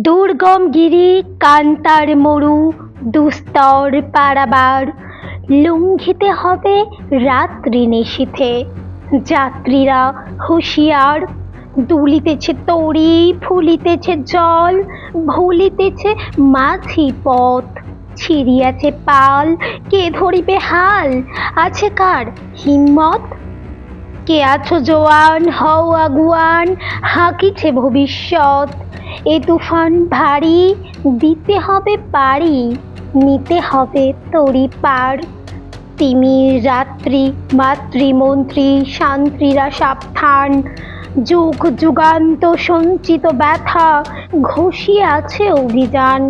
দুর্গম গিরি কান্তার মরু দুস্তর পারাবার লঙ্ঘিতে হবে রাত্রি নিশীথে। যাত্রীরা হুঁশিয়ার, দুলিতেছে তরি, ফুলিতেছে জল, ভুলিতেছে মাঝি পথ। ছিড়িয়াছে পাল, কে ধরিবে হাল, আছে কার হিম্মত? কে আছো জোয়ান, হও আগুয়ান, হাঁকিছে ভবিষ্যৎ। এ তুফান ভারী, দিতে হবে পারি, নিতে হবে তরি পার। তিমির রাত্রি, মাতৃমন্ত্রী শান্ত্রীরা সাবধান, যুগ যুগান্ত সঞ্চিত ব্যথা ঘষিয়ে আছে অভিযান।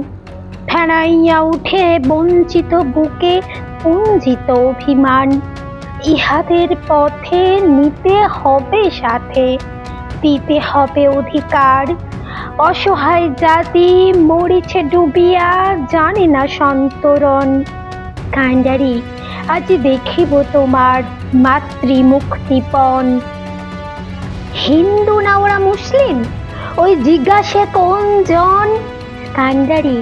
ফেনাইয়া উঠে বঞ্চিত বুকে পুঞ্জিত অভিমান। ইহাদের পথে নিতে হবে সাথে, দিতে হবে অধিকার। অসহায় জাতি মরিছে ডুবিয়া, জানে না সন্তরণ। কান্ডারি, আজ দেখিব তোমার মাতৃমুক্তিপণ। হিন্দু না ওরা মুসলিম, ওই জিজ্ঞাসে কোন জন? কান্ডারি,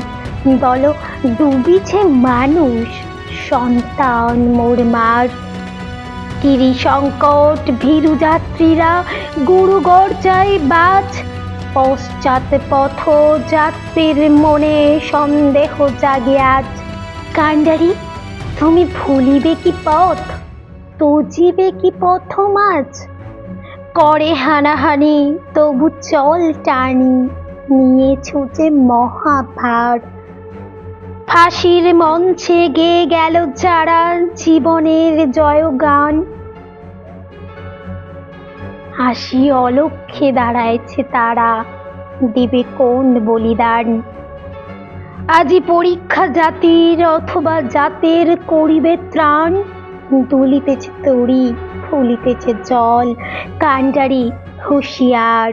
বলো ডুবিছে মানুষ, সন্তান মোর মার। তিরি সংকট ভীরু যাত্রীরা গুরু গর্জায় বাজ। পশ্চাৎ পথ যাত্রীর মনে সন্দেহ জাগে আজ। কান্ডারি, তুমি ভুলিবে কি পথ, তজিবে কি পথ মাঝ? করে হানাহানি তবু চল টানি, নিয়েছো যে মহাভার। ফাঁসির মঞ্চে গেয়ে গেল যারা জীবনের জয়গান, হাসি অলক্ষ্যে দাঁড়াইছে তারা, দেবে কোন বলিদান? আজি পরীক্ষা জাতির অথবা জাতের করিবে ত্রাণ। দুলিতেছে তরি, ফুলিতেছে জল, কান্ডারি হুঁশিয়ার।